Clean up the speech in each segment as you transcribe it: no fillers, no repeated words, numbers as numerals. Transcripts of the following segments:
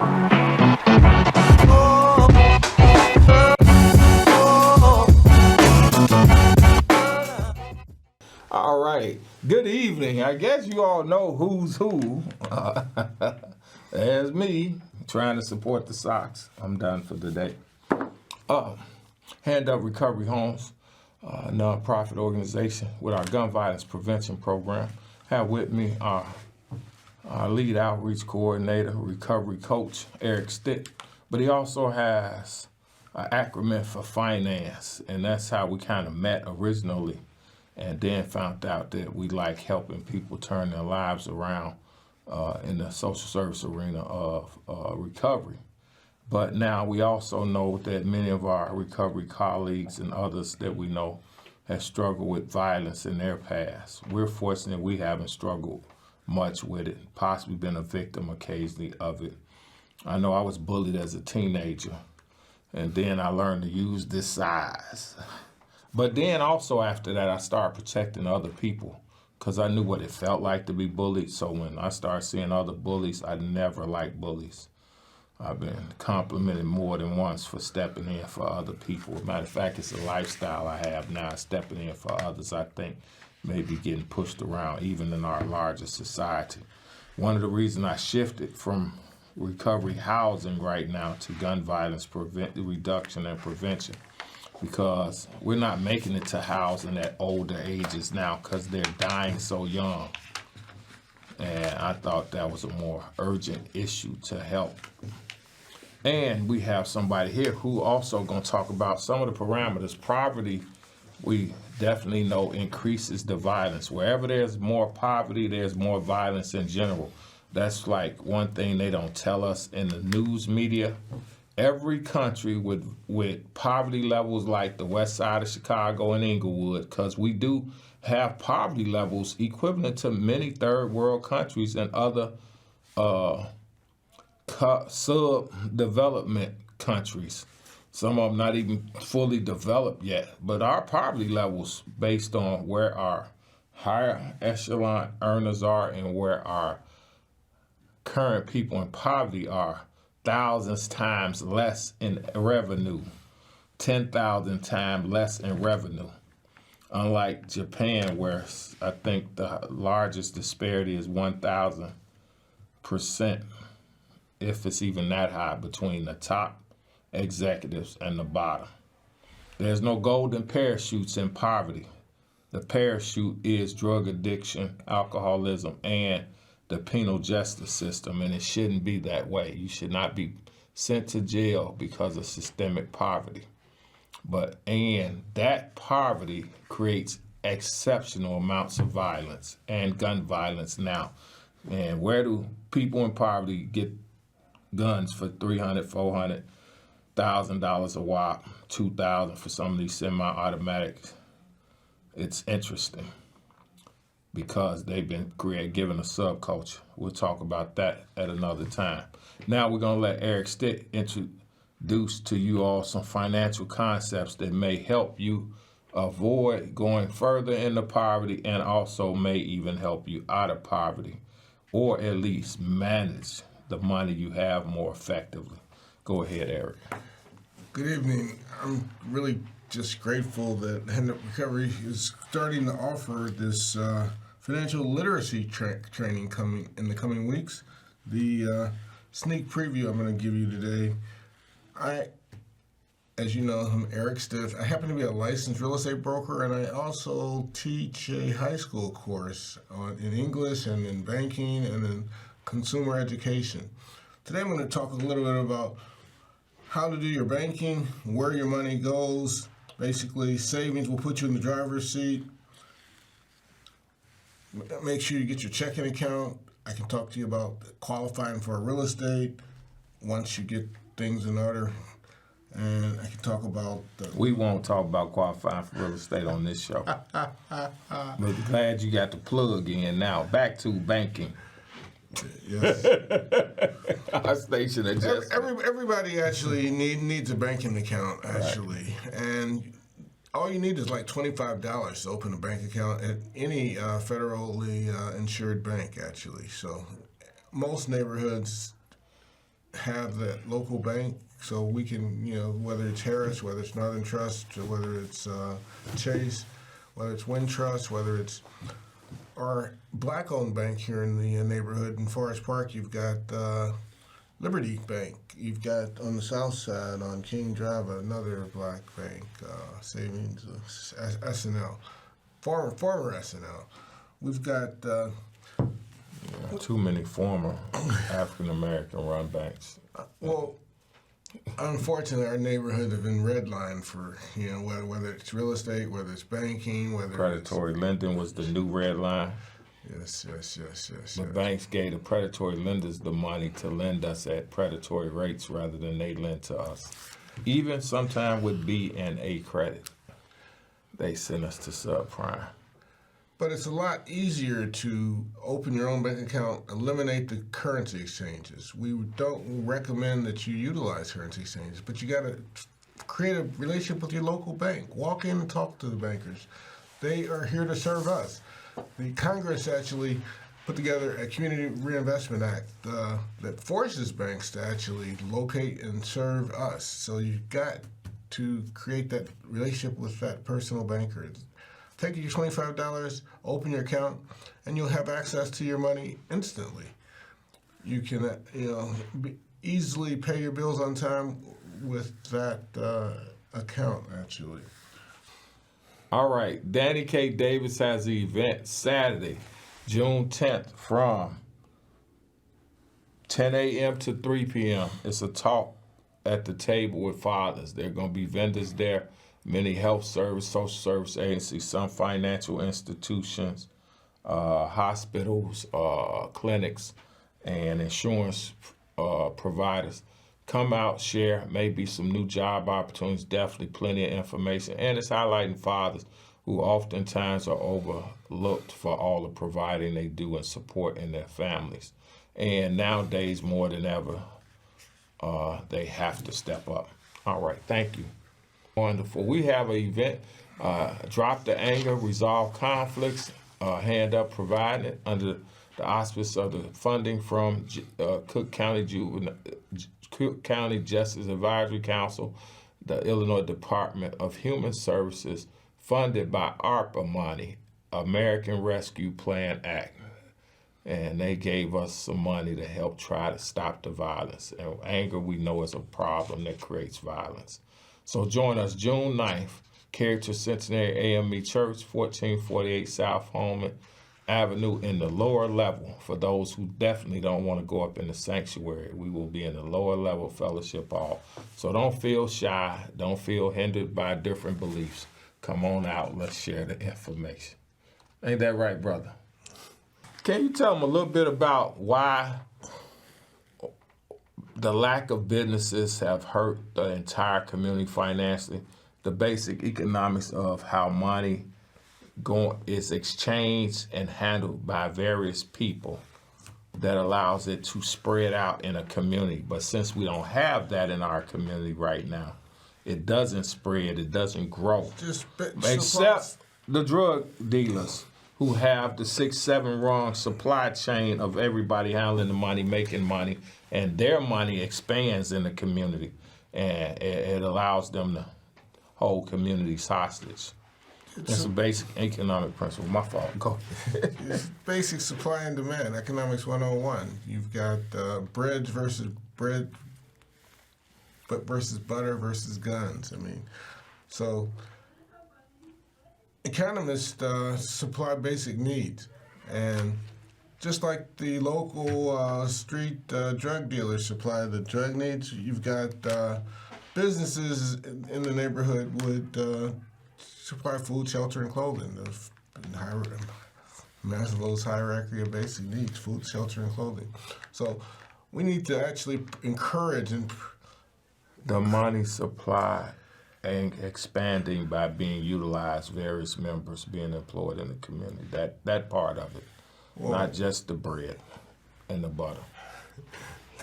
All right. Good evening. I guess you all know who's who. There's me trying to support the Sox. I'm done for the day. Hand Up Recovery Homes, a nonprofit organization with our gun violence prevention program. Have with me our lead outreach coordinator, recovery coach, Eric Stick. But he also has an acronym for finance, and that's how we kind of met originally, and then found out that we like helping people turn their lives around in the social service arena of recovery. But now we also know that many of our recovery colleagues and others that we know have struggled with violence in their past. We're fortunate we haven't struggled much with it, possibly been a victim occasionally of it. I know I was bullied as a teenager, and then I learned to use this size. But then also after that, I started protecting other people because I knew what it felt like to be bullied. So when I started seeing other bullies, I never liked bullies. I've been complimented more than once for stepping in for other people. Matter of fact, it's a lifestyle I have now, stepping in for others. I think maybe getting pushed around even in our larger society. One of the reasons I shifted from recovery housing right now to gun violence reduction and prevention, because we're not making it to housing at older ages now because they're dying so young. And I thought that was a more urgent issue to help. And we have somebody here who also gonna talk about some of the parameters. Poverty, we definitely know increases the violence. Wherever there's more poverty, there's more violence in general. That's like one thing they don't tell us in the news media. Every country with poverty levels like the west side of Chicago and Inglewood, because we do have poverty levels equivalent to many third world countries and other sub-development countries. Some of them not even fully developed yet. But our poverty levels, based on where our higher echelon earners are and where our current people in poverty are, thousands times less in revenue, 10,000 times less in revenue. Unlike Japan, where I think the largest disparity is 1,000%, if it's even that high, between the top executives and the bottom. There's no golden parachutes in poverty. The parachute is drug addiction, alcoholism, and the penal justice system, and it shouldn't be that way. You should not be sent to jail because of systemic poverty. And that poverty creates exceptional amounts of violence and gun violence now. And where do people in poverty get guns for $300,000, $400,000 a wop, $2,000 for some of these semi-automatics? It's interesting, because they've been given a subculture. We'll talk about that at another time. Now we're gonna let Eric Stick introduce to you all some financial concepts that may help you avoid going further into poverty and also may even help you out of poverty, or at least manage the money you have more effectively. Go ahead, Eric. Good evening. I'm really just grateful that Hand Up Recovery is starting to offer this financial literacy training coming in the coming weeks. The sneak preview I'm going to give you today. As you know, I'm Eric Stiff. I happen to be a licensed real estate broker, and I also teach a high school course in English and in banking and in consumer education. Today I'm going to talk a little bit about how to do your banking, where your money goes. Basically, savings will put you in the driver's seat. Make sure you get your checking account. I can talk to you about qualifying for real estate once you get things in order. And I can talk about We won't talk about qualifying for real estate on this show. But glad you got the plug in now. Back to banking. Yes. Our station adjustment. Everybody actually needs a banking account, actually. Right. And all you need is like $25 to open a bank account at any federally insured bank, actually. So most neighborhoods have that local bank so we can, whether it's Harris, whether it's Northern Trust, or whether it's Chase, whether it's Wintrust, whether it's our black-owned bank here in the neighborhood in Forest Park. You've got Liberty Bank. You've got on the south side on King Drive another black bank, Savings, SNL, former SNL. We've got Too many former African American run banks. well, unfortunately, our neighborhood have been redlined for whether it's real estate, whether it's banking, whether Predatory lending was the new red line. Yes. The banks gave the predatory lenders the money to lend us at predatory rates rather than they lend to us. Even sometime with B and A credit, they send us to subprime. But it's a lot easier to open your own bank account, eliminate the currency exchanges. We don't recommend that you utilize currency exchanges, but you got to create a relationship with your local bank. Walk in and talk to the bankers. They are here to serve us. The Congress actually put together a Community Reinvestment Act that forces banks to actually locate and serve us. So you've got to create that relationship with that personal banker. Take your $25, open your account, and you'll have access to your money instantly. You can, easily pay your bills on time with that account, actually. All right, Danny K. Davis has the event Saturday, June 10th from 10 a.m. to 3 p.m. It's a talk at the table with fathers. There are going to be vendors there, many health service, social service agencies, some financial institutions, hospitals, clinics, and insurance providers. Come out, share, maybe some new job opportunities, definitely plenty of information. And it's highlighting fathers who oftentimes are overlooked for all the providing they do and support in their families. And nowadays, more than ever, they have to step up. All right, thank you. Wonderful. We have an event, Drop the Anger, Resolve Conflicts, hand up provided under the auspice of the funding from Cook County Justice Advisory Council, the Illinois Department of Human Services, funded by ARPA money, American Rescue Plan Act. And they gave us some money to help try to stop the violence. And anger, we know, is a problem that creates violence. So join us June 9th, Character Centenary AME Church, 1448 South Holman Avenue in the lower level. For those who definitely don't want to go up in the sanctuary, we will be in the lower level fellowship hall. So don't feel shy. Don't feel hindered by different beliefs. Come on out. Let's share the information. Ain't that right, brother? Can you tell them a little bit about why the lack of businesses have hurt the entire community financially, the basic economics of how money is exchanged and handled by various people that allows it to spread out in a community. But since we don't have that in our community right now, it doesn't spread, it doesn't grow. Except the drug dealers who have the 6-7 rung supply chain of everybody handling the money, making money, and their money expands in the community, and it allows them to hold communities hostage. It's a basic economic principle. My fault. Go. It's basic supply and demand, economics 101. You've got bread versus butter versus guns. So economists supply basic needs, and just like the local street drug dealers supply the drug needs, you've got businesses in the neighborhood would supply food, shelter, and clothing. Maslow's hierarchy of basic needs: food, shelter, and clothing. So we need to actually encourage and the money supply and expanding by being utilized, various members being employed in the community. That part of it, not just the bread and the butter.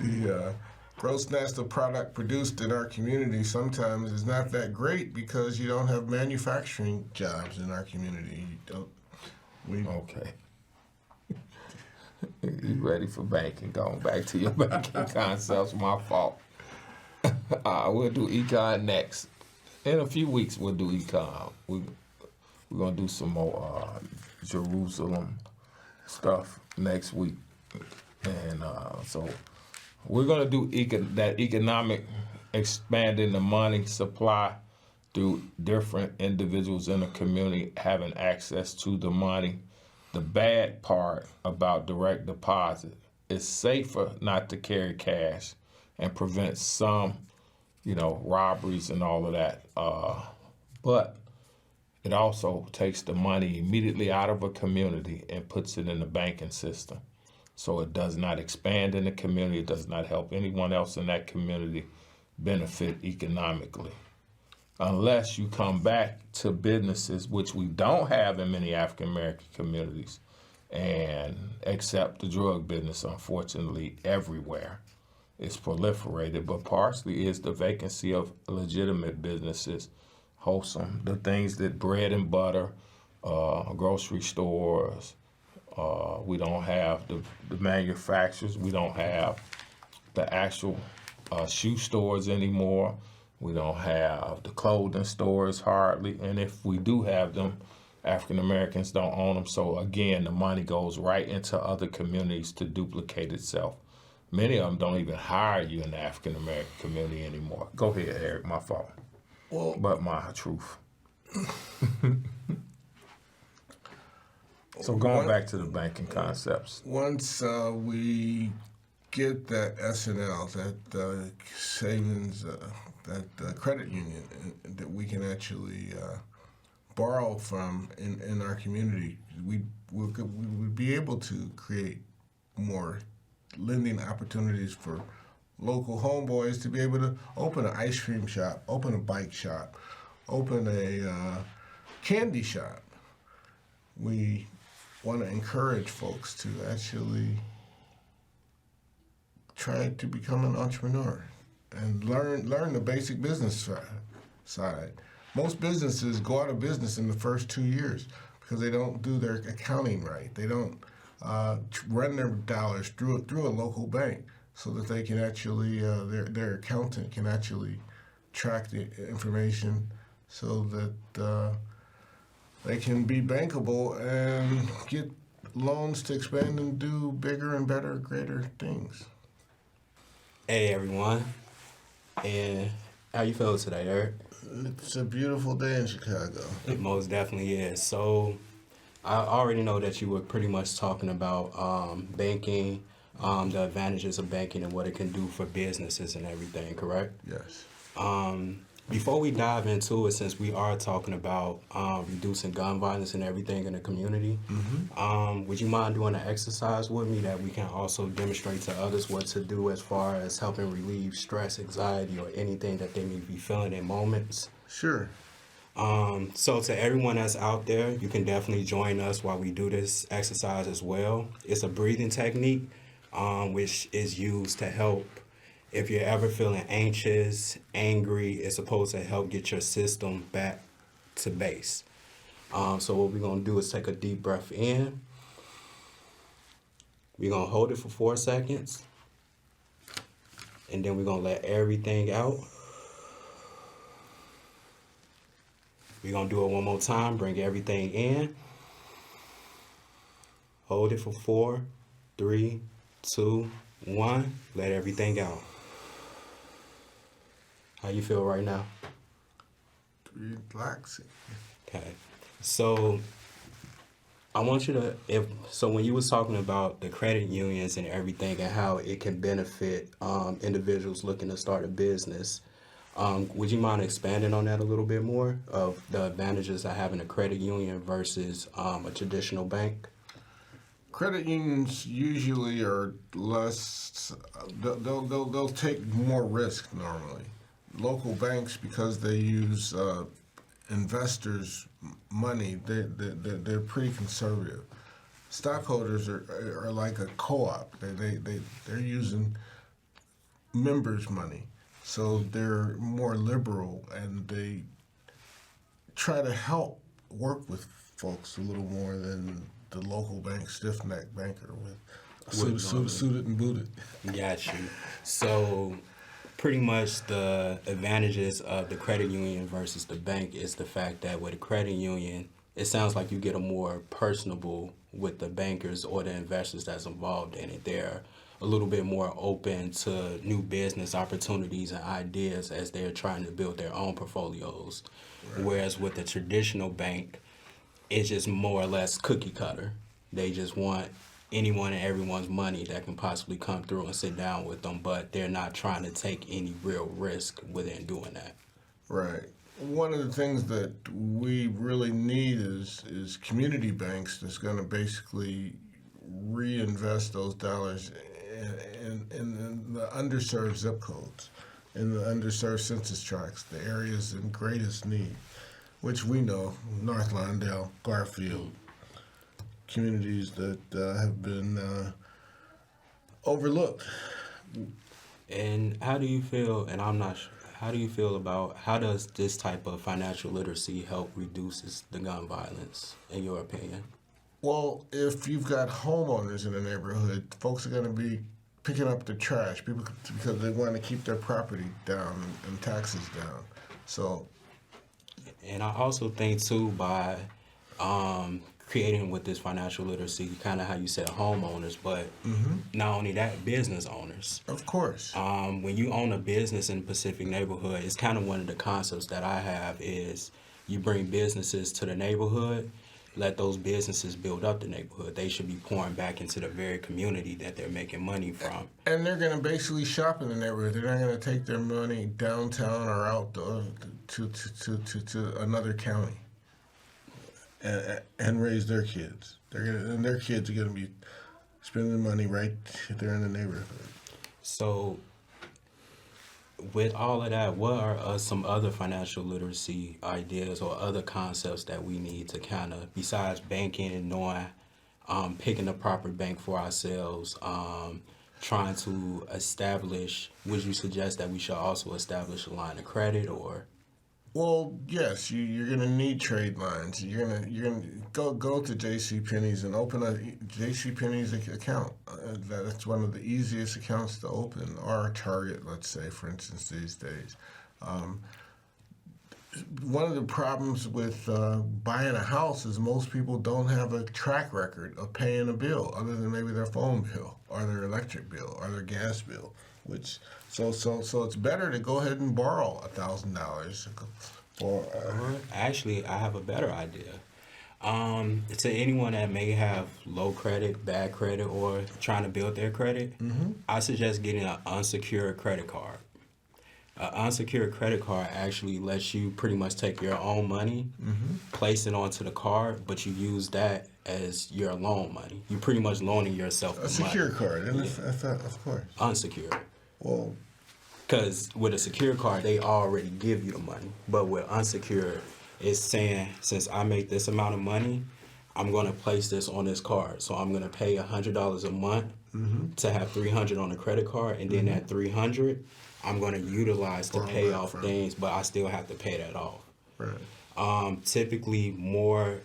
The gross national product produced in our community sometimes is not that great because you don't have manufacturing jobs in our community. Okay. You ready for banking? Going back to your banking concepts, my fault. We'll do econ next. In a few weeks, we'll do econ. We're gonna do some more Jerusalem stuff next week, and so we're gonna do that economic expanding the money supply through different individuals in the community having access to the money. The bad part about direct deposit is safer not to carry cash and prevent some, robberies and all of that. But it also takes the money immediately out of a community and puts it in the banking system. So it does not expand in the community. It does not help anyone else in that community benefit economically. Unless you come back to businesses, which we don't have in many African American communities, and accept the drug business, unfortunately, everywhere. It's proliferated, but partially is the vacancy of legitimate businesses, wholesome, the things that bread and butter, grocery stores. We don't have the manufacturers. We don't have the actual shoe stores anymore. We don't have the clothing stores hardly. And if we do have them, African Americans don't own them. So again, the money goes right into other communities to duplicate itself. Many of them don't even hire you in the African American community anymore. Go ahead, Eric, my fault. Well, But my truth. So going back to the banking concepts. once we get that SNL, that savings, that credit union that we can actually borrow from in our community, we would be able to create more lending opportunities for local homeboys to be able to open an ice cream shop, open a bike shop, open a candy shop. We want to encourage folks to actually try to become an entrepreneur and learn the basic business side. Most businesses go out of business in the first 2 years because they don't do their accounting right. They don't run their dollars through a local bank so that they can actually their accountant can actually track the information so that they can be bankable and get loans to expand and do bigger and better, greater things. Hey everyone, and how you feel today, Eric? It's a beautiful day in Chicago. It most definitely is. So, I already know that you were pretty much talking about banking, the advantages of banking and what it can do for businesses and everything, correct? Yes. Before we dive into it, since we are talking about reducing gun violence and everything in the community, would you mind doing an exercise with me that we can also demonstrate to others what to do as far as helping relieve stress, anxiety, or anything that they may be feeling in moments? Sure. So to everyone that's out there, you can definitely join us while we do this exercise as well. It's a breathing technique, which is used to help if you're ever feeling anxious, angry. It's supposed to help get your system back to base. So what we're going to do is take a deep breath in. We're going to hold it for 4 seconds. And then we're going to let everything out. We're going to do it one more time. Bring everything in. Hold it for 4, 3, 2, 1. Let everything out. How you feel right now? Relaxing. Okay. So I want you to, so when you was talking about the credit unions and everything and how it can benefit individuals looking to start a business, would you mind expanding on that a little bit more of the advantages of having a credit union versus a traditional bank? Credit unions usually are less. They'll take more risk normally. Local banks, because they use investors' money, they're pretty conservative. Stockholders are like a co-op. They're using members' money, so they're more liberal and they try to help work with folks a little more than the local bank stiff-necked banker with Suited and booted. Got you. So, pretty much the advantages of the credit union versus the bank is the fact that with a credit union, it sounds like you get a more personable with the bankers or the investors that's involved in it. They're a little bit more open to new business opportunities and ideas as they're trying to build their own portfolios. Whereas with the traditional bank, it's just more or less cookie cutter. They just want anyone and everyone's money that can possibly come through and sit down with them, but they're not trying to take any real risk within doing that. Right. One of the things that we really need is community banks that's going to basically reinvest those dollars in the underserved zip codes, in the underserved census tracts, the areas in greatest need, which we know, North Lawndale, Garfield, communities that have been overlooked. And how do you feel, and I'm not sure, how do you feel about how does this type of financial literacy help reduces the gun violence, in your opinion? Well, if you've got homeowners in the neighborhood, folks are going to be picking up the trash people because they want to keep their property down and taxes down. So, And I also think too by creating with this financial literacy, kind of how you said homeowners, but not only that, business owners. of course, When you own a business in a Pacific neighborhood, it's kind of one of the concepts that I have is you bring businesses to the neighborhood, let those businesses build up the neighborhood. They should be pouring back into the very community that they're making money from. and they're going to basically shop in the neighborhood. They're not going to take their money downtown or out to another county and raise their kids. And their kids are going to be spending money right there in the neighborhood. So, with all of that, what are some other financial literacy ideas or other concepts that we need to kind of, besides banking and knowing, picking the proper bank for ourselves, trying to establish, would you suggest that we should also establish a line of credit or? Well, yes, you're gonna need trade lines. You're gonna go to JCPenney's and open a JCPenney's account. That's one of the easiest accounts to open. Or Target, let's say, for instance, these days. One of the problems with buying a house is most people don't have a track record of paying a bill, other than maybe their phone bill or their electric bill or their gas bill. So it's better to go ahead and borrow $1,000 for. Actually, I have a better idea. To anyone that may have low credit, bad credit, or trying to build their credit, I suggest getting an unsecured credit card. An unsecured credit card actually lets you pretty much take your own money, place it onto the card, but you use that as your loan money. You pretty much loaning yourself the A money. secure card, and of course. Unsecured. Well, Because with a secure card, they already give you the money. But with unsecured, it's saying, since I make this amount of money, I'm going to place this on this card. So I'm going to pay $100 a month to have $300 on the credit card. And then that $300, I'm going to utilize to Borrow pay that off from. things, but I still have to pay that off. right. Typically, more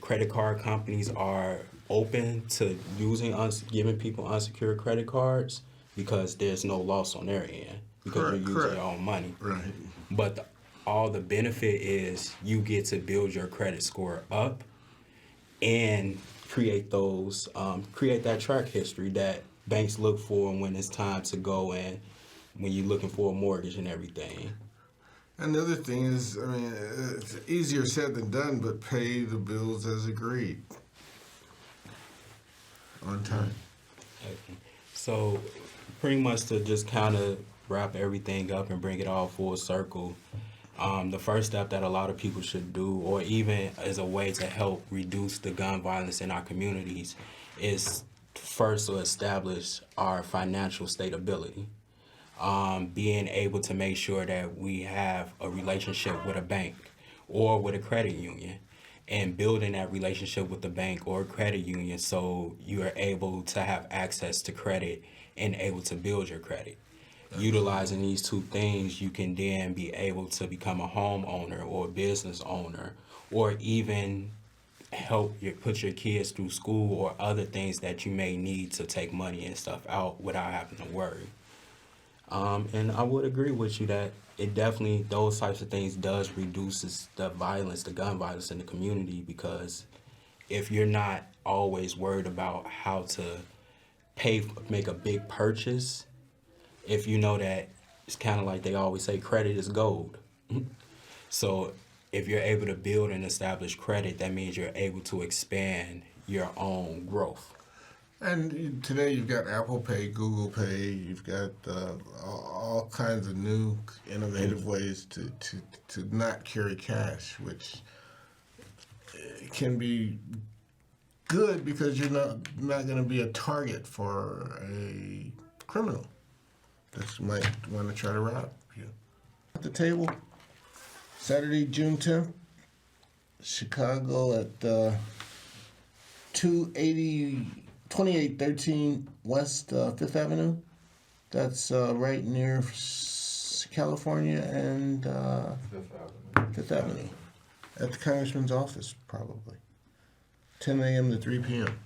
credit card companies are open to using giving people unsecured credit cards because there's no loss on their end because Correct, you're using correct. your own money. Right. But all the benefit is you get to build your credit score up and create those create that track history that banks look for when it's time to go and when you're looking for a mortgage and everything. And the other thing is, I mean, it's easier said than done, but pay the bills as agreed on time. So, pretty much to just kind of wrap everything up and bring it all full circle, the first step that a lot of people should do, or even as a way to help reduce the gun violence in our communities, is first to establish our financial stability. Being able to make sure that we have a relationship with a bank or with a credit union and building that relationship with the bank or credit union so you are able to have access to credit and able to build your credit. Utilizing these two things, you can then be able to become a homeowner or a business owner or even help you put your kids through school or other things that you may need to take money and stuff out without having to worry. And I would agree with you that it definitely, those types of things does reduces the violence, the gun violence in the community, because if you're not always worried about how to make a big purchase, if you know that it's kind of like they always say, credit is gold. So if you're able to build and establish credit, that means you're able to expand your own growth. And today you've got Apple Pay, Google Pay, you've got all kinds of new innovative ways to not carry cash, which can be good because you're not going to be a target for a criminal that might want to try to rob you. At the table, Saturday, June 10th, Chicago at 2813 West 5th Avenue. That's right near California and 5th Avenue. At the Congressman's office, probably. 10 a.m. to 3 p.m.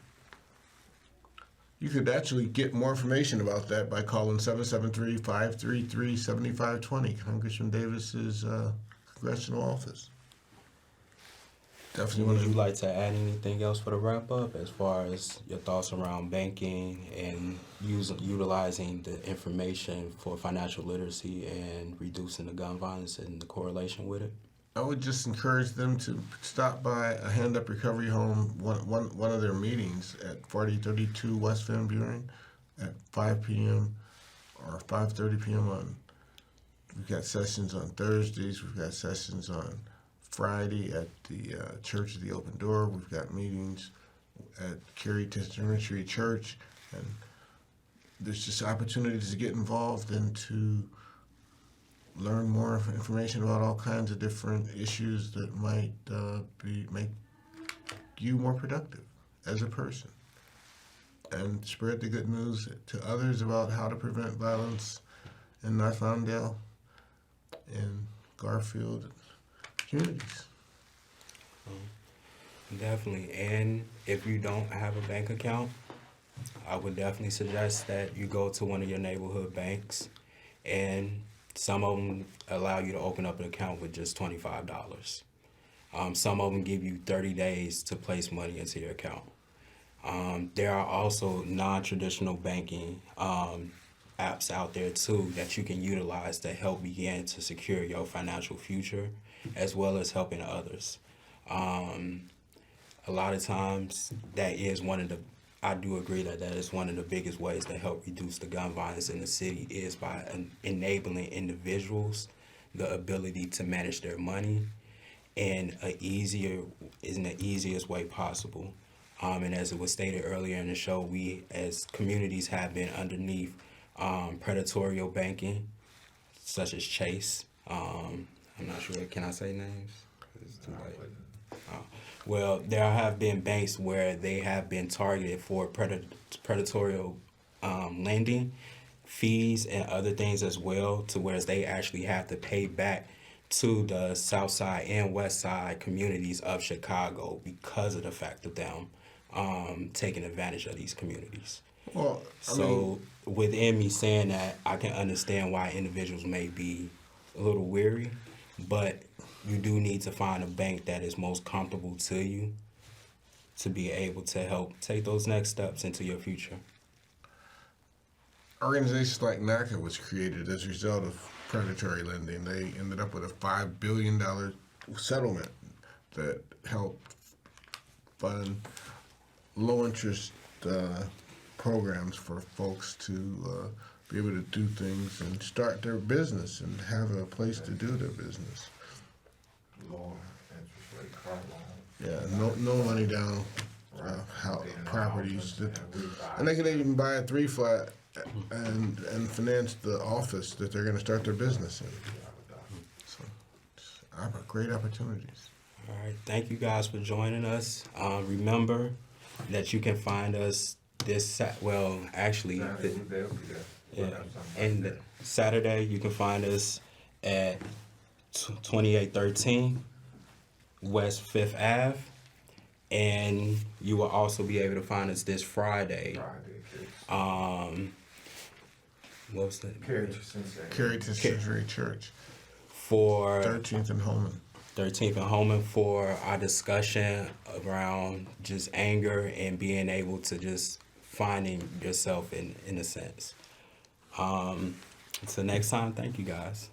You could actually get more information about that by calling 773-533-7520, Congressman Davis's congressional office. Definitely Would want you to. like to add anything else for the wrap up as far as your thoughts around banking and utilizing the information for financial literacy and reducing the gun violence and the correlation with it? I would just encourage them to stop by a Hand Up Recovery Home, one of their meetings at 4032 West Van Buren at 5 p.m. or 5:30 p.m. We've got sessions on Thursdays. We've got sessions on Friday at the Church of the Open Door. We've got meetings at Cary Testimony Church, and there's just opportunities to get involved and to learn more information about all kinds of different issues that might make you more productive as a person, and spread the good news to others about how to prevent violence in North Lawndale and Garfield communities. Definitely. And if you don't have a bank account, I would definitely suggest that you go to one of your neighborhood banks, and some of them allow you to open up an account with just $25. Some of them give you 30 days to place money into your account. There are also non-traditional banking apps out there too that you can utilize to help begin to secure your financial future, as well as helping others. A lot of times that is I do agree that is one of the biggest ways to help reduce the gun violence in the city, is by enabling individuals the ability to manage their money in the easiest way possible. And as it was stated earlier in the show, we as communities have been underneath predatory banking, such as Chase. I'm not sure, can I say names? It's too late. Well, there have been banks where they have been targeted for predatory lending, fees, and other things as well, to whereas they actually have to pay back to the South Side and West Side communities of Chicago because of the fact of them taking advantage of these communities. Well, So within me saying that, I can understand why individuals may be a little weary, but you do need to find a bank that is most comfortable to you to be able to help take those next steps into your future. organizations like NACA was created as a result of predatory lending. They ended up with a $5 billion settlement that helped fund low-interest programs for folks to be able to do things and start their business and have a place to do their business. Lower interest rate car loan. Yeah, no money down properties, and they could even buy a 3-flat and finance the office that they're going to start their business in. So, great opportunities. All right, thank you guys for joining us. Remember that you can find us and Saturday you can find us at 2813 West 5th Ave, And you will also be able to find us this Friday. Friday, What was that? Carry to Cincinnati. Carried to Century Church, For 13th and Holman. 13th and Holman, for our discussion around just anger and being able to just finding yourself in a sense. Until next time, thank you guys.